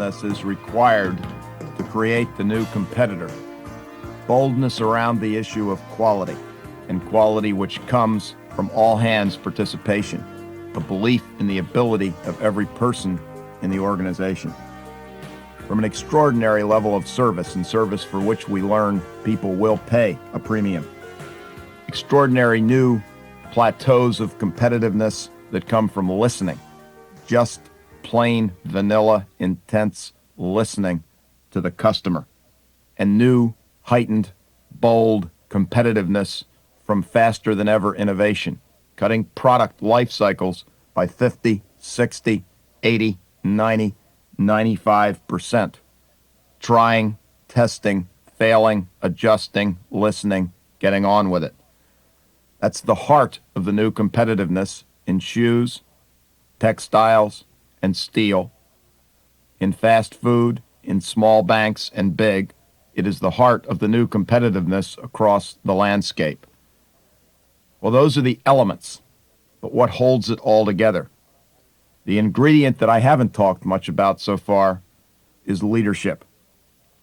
boldness is required to create the new competitor. Boldness around the issue of quality, and quality which comes from all hands participation, a belief in the ability of every person in the organization. From an extraordinary level of service, and service for which we learn people will pay a premium. Extraordinary new plateaus of competitiveness that come from listening, just plain vanilla, intense listening to the customer, and new, heightened, bold competitiveness from faster than ever innovation, cutting product life cycles by 50, 60, 80, 90, 95%. Trying, testing, failing, adjusting, listening, getting on with it. That's the heart of the new competitiveness in shoes, textiles, and steel, in fast food, in small banks and big. It is the heart of the new competitiveness across the landscape. Well, those are the elements, but what holds it all together? The ingredient that I haven't talked much about so far is leadership.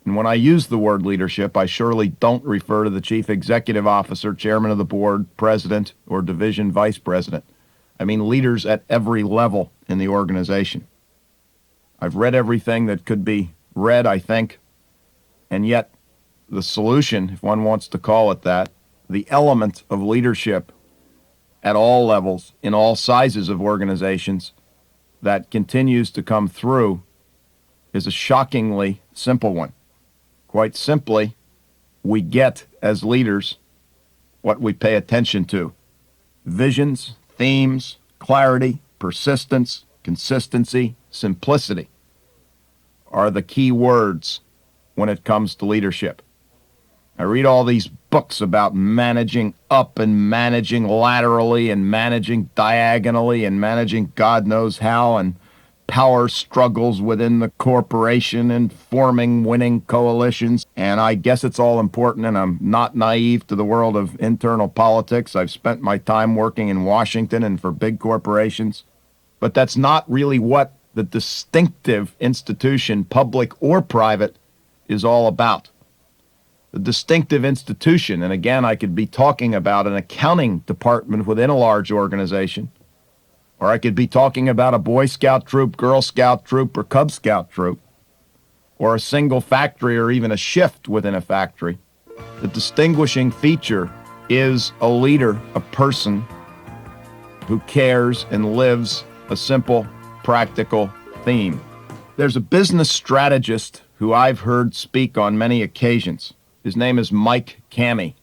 And when I use the word leadership, I surely don't refer to the chief executive officer, chairman of the board, president, or division vice president. I mean leaders at every level in the organization. I've read everything that could be read, I think, and yet the solution, if one wants to call it that, the element of leadership at all levels, in all sizes of organizations, that continues to come through is a shockingly simple one. Quite simply, we get, as leaders, what we pay attention to. Visions, themes, clarity, persistence, consistency, simplicity are the key words when it comes to leadership. I read all these books about managing up and managing laterally and managing diagonally and managing God knows how, and power struggles within the corporation and forming winning coalitions. And I guess it's all important, and I'm not naive to the world of internal politics. I've spent my time working in Washington and for big corporations. But that's not really what the distinctive institution, public or private, is all about. The distinctive institution, and again, I could be talking about an accounting department within a large organization, or I could be talking about a Boy Scout troop, Girl Scout troop, or Cub Scout troop, or a single factory, or even a shift within a factory. The distinguishing feature is a leader, a person who cares and lives a simple, practical theme. There's a business strategist who I've heard speak on many occasions. His name is Mike Cammey.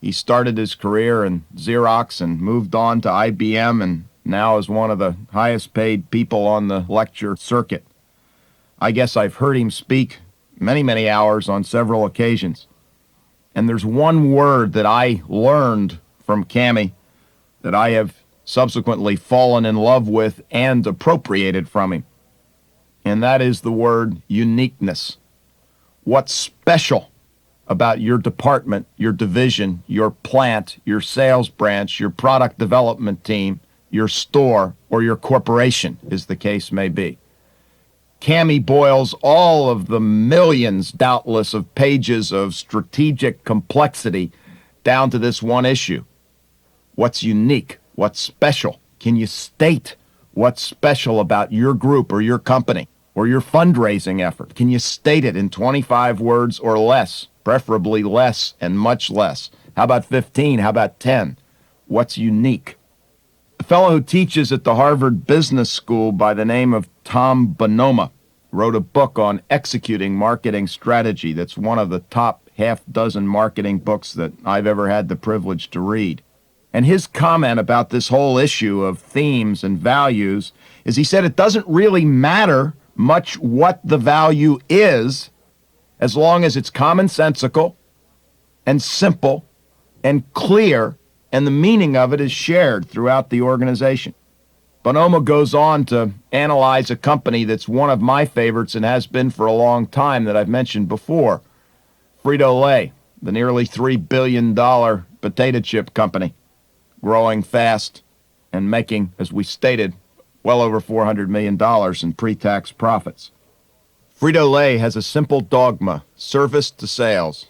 He started his career in Xerox and moved on to IBM, and now is one of the highest paid people on the lecture circuit. I guess I've heard him speak many, many hours on several occasions. And there's one word that I learned from Cammey that I have subsequently fallen in love with and appropriated from him. And that is the word uniqueness. What's special about your department, your division, your plant, your sales branch, your product development team, your store, or your corporation, as the case may be? Cammey boils all of the millions, doubtless, of pages of strategic complexity down to this one issue. What's unique? What's special? Can you state what's special about your group or your company or your fundraising effort? Can you state it in 25 words or less? Preferably less and much less. How about 15? How about 10? What's unique? A fellow who teaches at the Harvard Business School by the name of Tom Bonoma wrote a book on executing marketing strategy that's one of the top half dozen marketing books that I've ever had the privilege to read. And his comment about this whole issue of themes and values is he said it doesn't really matter much what the value is as long as it's commonsensical and simple and clear, and the meaning of it is shared throughout the organization. Bonoma goes on to analyze a company that's one of my favorites and has been for a long time that I've mentioned before, Frito-Lay, the nearly $3 billion potato chip company, growing fast and making, as we stated, well over $400 million in pre-tax profits. Frito-Lay has a simple dogma: service to sales.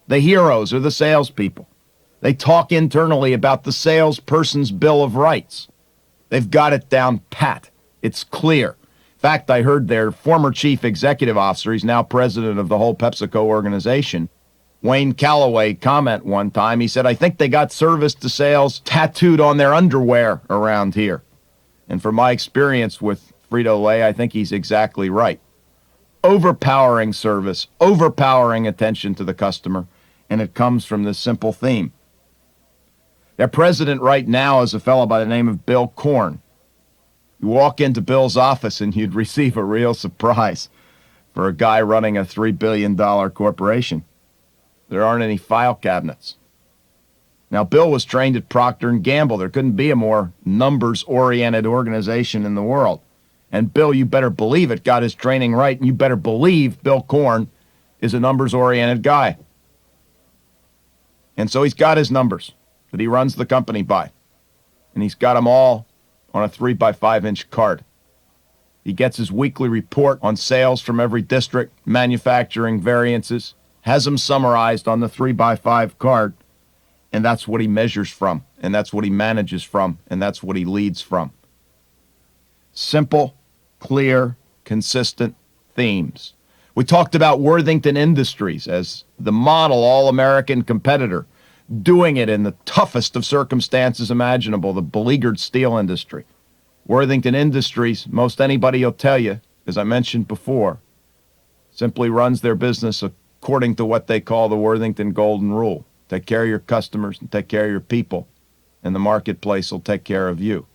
The heroes are the salespeople. They talk internally about the salesperson's bill of rights. They've got it down pat. It's clear. In fact, I heard their former chief executive officer, he's now president of the whole PepsiCo organization, Wayne Calloway, comment one time. He said, "I think they got service to sales tattooed on their underwear around here." And from my experience with Frito-Lay, I think he's exactly right. Overpowering service, overpowering attention to the customer, and it comes from this simple theme. Their president right now is a fellow by the name of Bill Korn. You walk into Bill's office and you'd receive a real surprise for a guy running a $3 billion corporation. There aren't any file cabinets. Now, Bill was trained at Procter & Gamble. There couldn't be a more numbers-oriented organization in the world. And Bill, you better believe it, got his training right, and you better believe Bill Korn is a numbers-oriented guy. And so he's got his numbers that he runs the company by. And he's got them all on a 3x5-inch card. He gets his weekly report on sales from every district, manufacturing variances, has them summarized on the 3x5 card, and that's what he measures from, and that's what he manages from, and that's what he leads from. Simple, clear, consistent themes. We talked about Worthington Industries as the model all-American competitor, doing it in the toughest of circumstances imaginable, the beleaguered steel industry. Worthington Industries, most anybody will tell you, as I mentioned before, simply runs their business according to what they call the Worthington Golden Rule. Take care of your customers and take care of your people, and the marketplace will take care of you.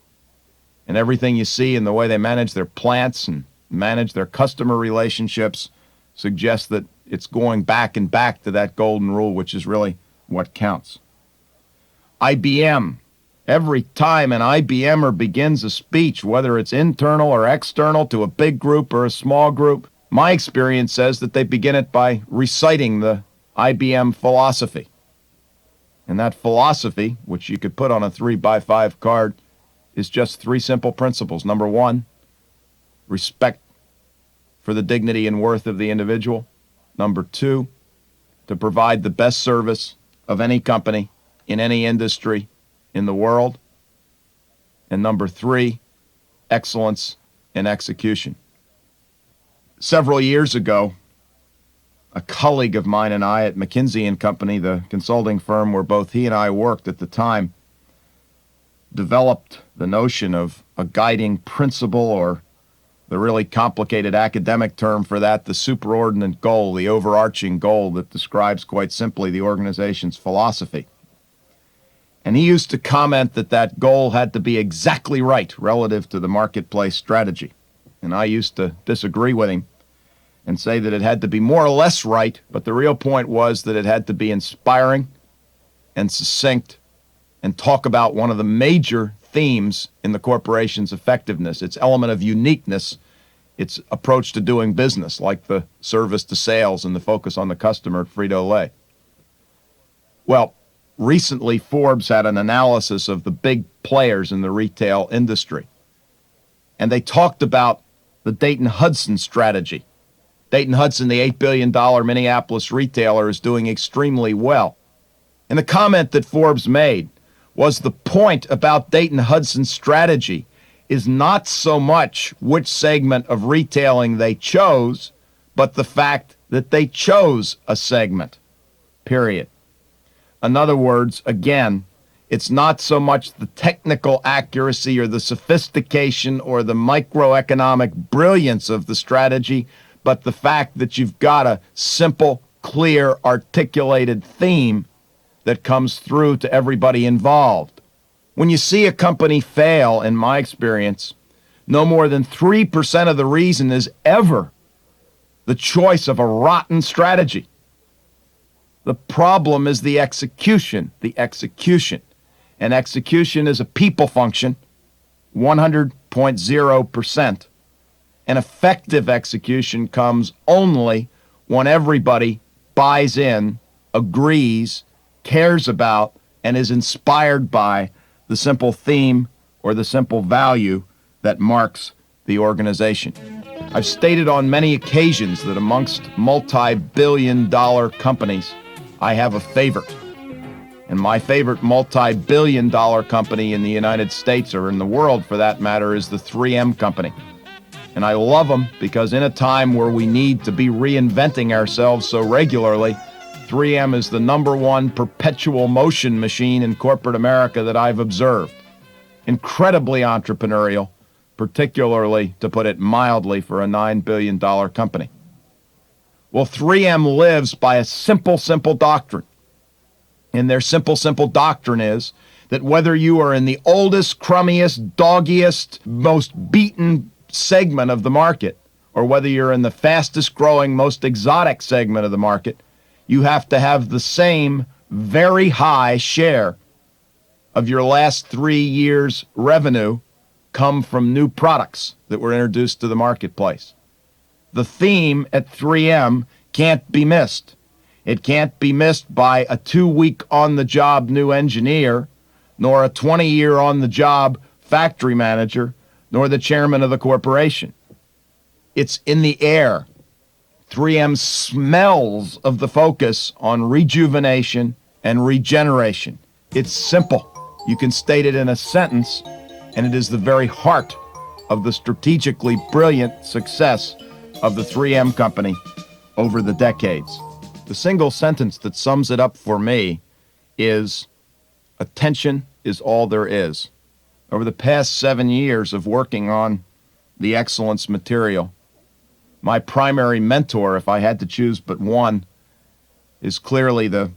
And everything you see in the way they manage their plants and manage their customer relationships suggests that it's going back and back to that golden rule, which is really what counts. IBM. Every time an IBMer begins a speech, whether it's internal or external to a big group or a small group, my experience says that they begin it by reciting the Ibm Philosophy. And that philosophy, which you could put on a 3x5 card, is just three simple principles. Number one, respect for the dignity and worth of the individual. Number two, to provide the best service of any company in any industry in the world. And number three, excellence in execution. Several years ago, a colleague of mine and I at McKinsey & Company, the consulting firm where both he and I worked at the time, developed the notion of a guiding principle, or the really complicated academic term for that, the superordinate goal, the overarching goal that describes quite simply the organization's philosophy. And he used to comment that that goal had to be exactly right relative to the marketplace strategy. And I used to disagree with him and say that it had to be more or less right, but the real point was that it had to be inspiring and succinct and talk about one of the major themes in the corporation's effectiveness, its element of uniqueness, its approach to doing business, like the service to sales and the focus on the customer at Frito-Lay. Well, recently Forbes had an analysis of the big players in the retail industry, and they talked about the Dayton Hudson strategy. Dayton Hudson, the $8 billion Minneapolis retailer, is doing extremely well. And the comment that Forbes made was the point about Dayton Hudson's strategy is not so much which segment of retailing they chose, but the fact that they chose a segment, period. In other words, again, it's not so much the technical accuracy or the sophistication or the microeconomic brilliance of the strategy, but the fact that you've got a simple, clear, articulated theme that comes through to everybody involved. When you see a company fail, in my experience, no more than 3% of the reason is ever the choice of a rotten strategy. The problem is the execution. And execution is a people function, 100.0%. And effective execution comes only when everybody buys in, agrees, cares about, and is inspired by the simple theme or the simple value that marks the organization. I've stated on many occasions that amongst multi-billion-dollar companies, I have a favorite. And my favorite multi-billion-dollar company in the United States, or in the world for that matter, is the 3M Company. And I love them because in a time where we need to be reinventing ourselves so regularly, 3M is the number one perpetual motion machine in corporate America that I've observed. Incredibly entrepreneurial, particularly, to put it mildly, for a $9 billion company. Well, 3M lives by a simple doctrine. And their simple doctrine is that whether you are in the oldest, crummiest, doggiest, most beaten segment of the market, or whether you're in the fastest growing, most exotic segment of the market, you have to have the same very high share of your last 3 years' revenue come from new products that were introduced to the marketplace. The theme at 3M can't be missed. It can't be missed by a 2-week on-the-job new engineer, nor a 20-year on-the-job factory manager, nor the chairman of the corporation. It's in the air. 3M smells of the focus on rejuvenation and regeneration. It's simple. You can state it in a sentence, and it is the very heart of the strategically brilliant success of the 3M Company over the decades. The single sentence that sums it up for me is, attention is all there is. Over the past 7 years of working on the excellence material, my primary mentor, if I had to choose but one, is clearly the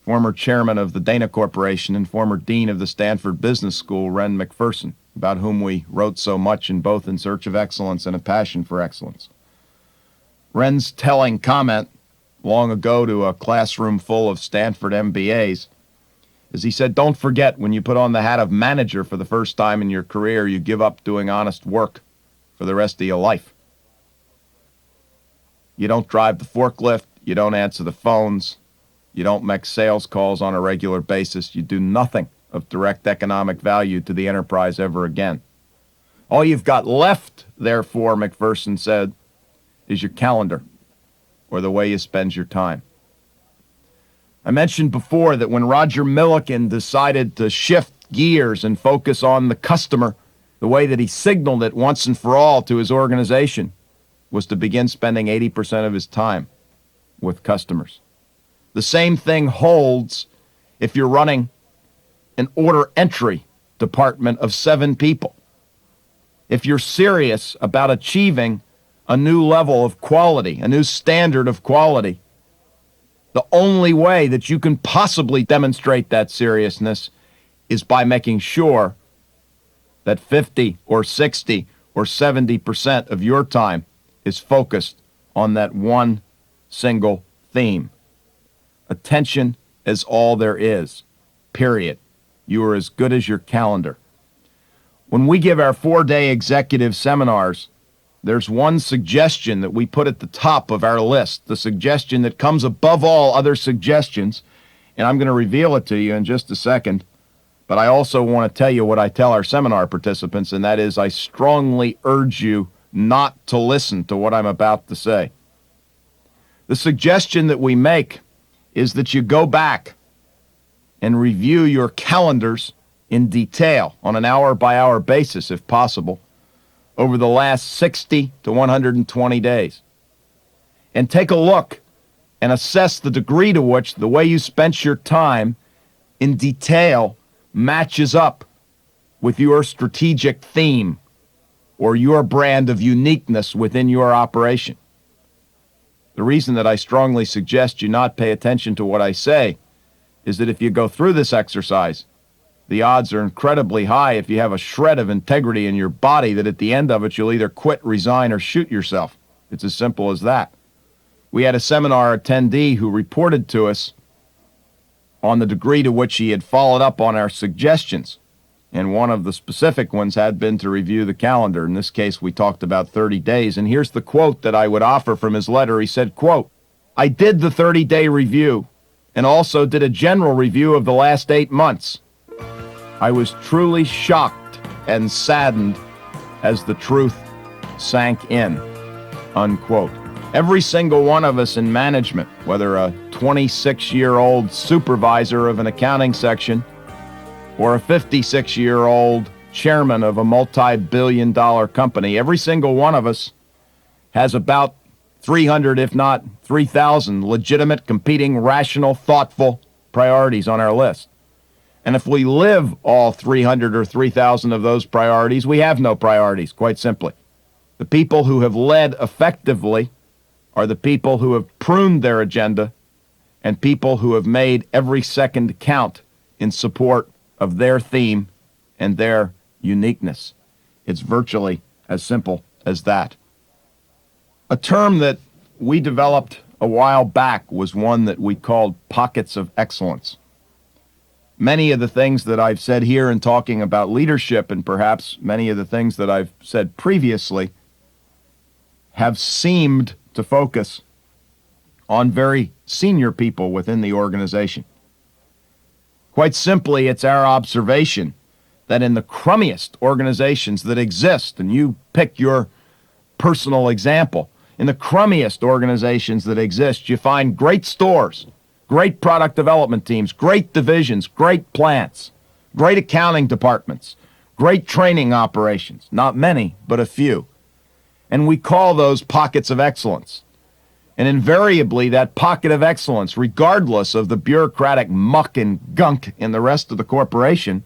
former chairman of the Dana Corporation and former dean of the Stanford Business School, Ren McPherson, about whom we wrote so much in both In Search of Excellence and A Passion for Excellence. Ren's telling comment long ago to a classroom full of Stanford MBAs is he said, don't forget, when you put on the hat of manager for the first time in your career, you give up doing honest work for the rest of your life. You don't drive the forklift, you don't answer the phones, you don't make sales calls on a regular basis, you do nothing of direct economic value to the enterprise ever again. All you've got left, therefore, McPherson said, is your calendar, or the way you spend your time. I mentioned before that when Roger Millikan decided to shift gears and focus on the customer, the way that he signaled it once and for all to his organization was to begin spending 80% of his time with customers. The same thing holds if you're running an order entry department of 7 people. If you're serious about achieving a new level of quality, a new standard of quality, the only way that you can possibly demonstrate that seriousness is by making sure that 50 or 60 or 70% of your time is focused on that one single theme. Attention is all there is, period. You are as good as your calendar. When we give our 4-day executive seminars, there's one suggestion that we put at the top of our list, the suggestion that comes above all other suggestions, and I'm going to reveal it to you in just a second, but I also want to tell you what I tell our seminar participants, and that is I strongly urge you not to listen to what I'm about to say. The suggestion that we make is that you go back and review your calendars in detail on an hour-by-hour basis, if possible, over the last 60 to 120 days. And take a look and assess the degree to which the way you spent your time in detail matches up with your strategic theme or your brand of uniqueness within your operation. The reason that I strongly suggest you not pay attention to what I say is that if you go through this exercise, the odds are incredibly high, if you have a shred of integrity in your body, that at the end of it you'll either quit, resign, or shoot yourself. It's as simple as that. We had a seminar attendee who reported to us on the degree to which he had followed up on our suggestions. And one of the specific ones had been to review the calendar. In this case, we talked about 30 days. And here's the quote that I would offer from his letter. He said, quote, "I did the 30-day review and also did a general review of the last 8 months. I was truly shocked and saddened as the truth sank in." unquote. Every single one of us in management, whether a 26-year-old supervisor of an accounting section or a 56-year-old chairman of a multi-billion-dollar company, every single one of us has about 300, if not 3,000, legitimate, competing, rational, thoughtful priorities on our list. And if we live all 300 or 3,000 of those priorities, we have no priorities, quite simply. The people who have led effectively are the people who have pruned their agenda and people who have made every second count in support of their theme and their uniqueness. It's virtually as simple as that. A term that we developed a while back was one that we called pockets of excellence. Many of the things that I've said here in talking about leadership, and perhaps many of the things that I've said previously, have seemed to focus on very senior people within the organization. Quite simply, it's our observation that in the crummiest organizations that exist, and you pick your personal example, in the crummiest organizations that exist, you find great stores, great product development teams, great divisions, great plants, great accounting departments, great training operations. Not many, but a few. And we call those pockets of excellence. And invariably, that pocket of excellence, regardless of the bureaucratic muck and gunk in the rest of the corporation,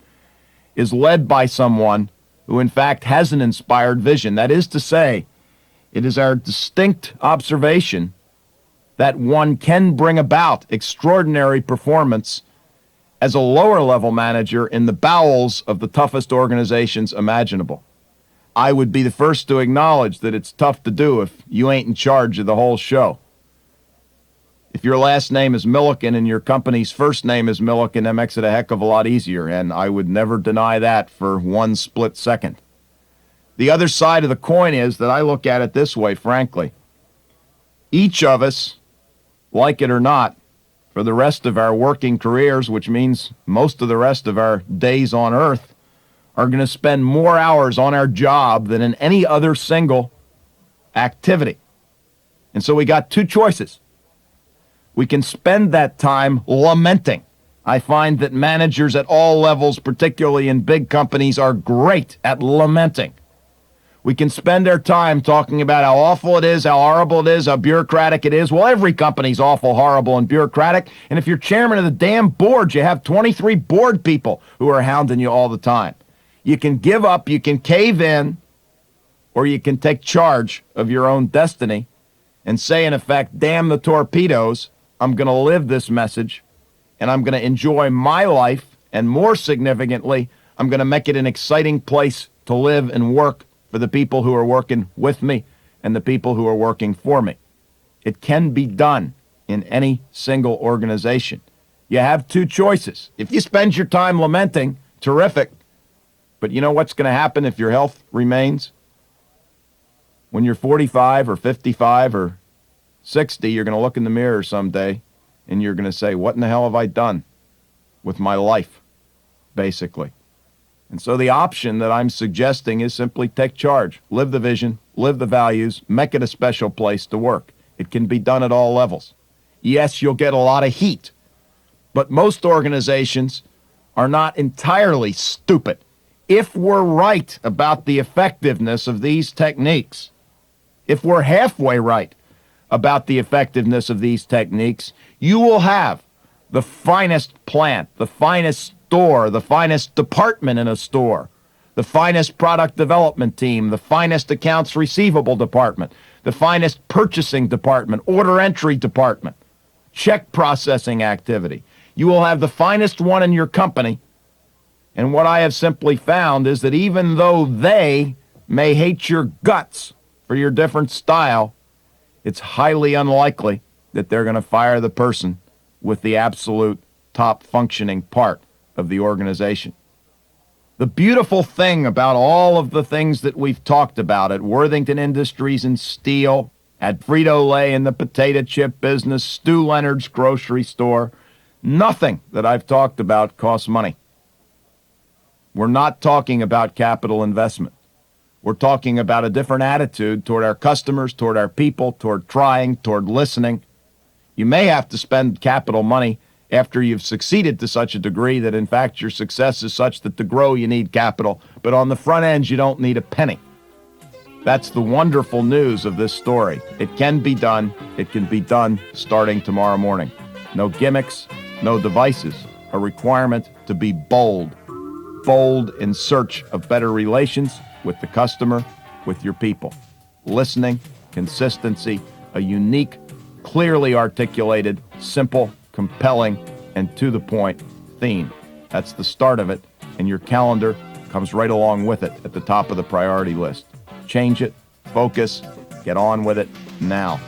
is led by someone who, in fact, has an inspired vision. That is to say, it is our distinct observation that one can bring about extraordinary performance as a lower-level manager in the bowels of the toughest organizations imaginable. I would be the first to acknowledge that it's tough to do if you ain't in charge of the whole show. If your last name is Milliken and your company's first name is Milliken, that makes it a heck of a lot easier, and I would never deny that for one split second. The other side of the coin is that I look at it this way, frankly. Each of us, like it or not, for the rest of our working careers, which means most of the rest of our days on earth, are going to spend more hours on our job than in any other single activity. And so we got two choices. We can spend that time lamenting. I find that managers at all levels, particularly in big companies, are great at lamenting. We can spend our time talking about how awful it is, how horrible it is, how bureaucratic it is. Well, every company's awful, horrible, and bureaucratic. And if you're chairman of the damn board, you have 23 board people who are hounding you all the time. You can give up, you can cave in, or you can take charge of your own destiny and say, in effect, damn the torpedoes, I'm going to live this message, and I'm going to enjoy my life, and more significantly, I'm going to make it an exciting place to live and work for the people who are working with me and the people who are working for me. It can be done in any single organization. You have two choices. If you spend your time lamenting, terrific. But you know what's going to happen if your health remains? When you're 45 or 55 or 60, you're going to look in the mirror someday and you're going to say, what in the hell have I done with my life, basically? And so the option that I'm suggesting is simply take charge, live the vision, live the values, make it a special place to work. It can be done at all levels. Yes, you'll get a lot of heat, but most organizations are not entirely stupid. If we're right about the effectiveness of these techniques, if we're halfway right about the effectiveness of these techniques, you will have the finest plant, the finest store, the finest department in a store, the finest product development team, the finest accounts receivable department, the finest purchasing department, order entry department, check processing activity. You will have the finest one in your company. And what I have simply found is that even though they may hate your guts for your different style, it's highly unlikely that they're going to fire the person with the absolute top functioning part of the organization. The beautiful thing about all of the things that we've talked about at Worthington Industries and Steel, at Frito-Lay in the potato chip business, Stu Leonard's grocery store, nothing that I've talked about costs money. We're not talking about capital investment. We're talking about a different attitude toward our customers, toward our people, toward trying, toward listening. You may have to spend capital money after you've succeeded to such a degree that, in fact, your success is such that to grow you need capital. But on the front end, you don't need a penny. That's the wonderful news of this story. It can be done. It can be done starting tomorrow morning. No gimmicks, no devices. A requirement to be bold. Bold in search of better relations with the customer, with your people. Listening, consistency, a unique, clearly articulated, simple, compelling, and to the point theme. That's the start of it, and your calendar comes right along with it at the top of the priority list. Change it, focus, get on with it now.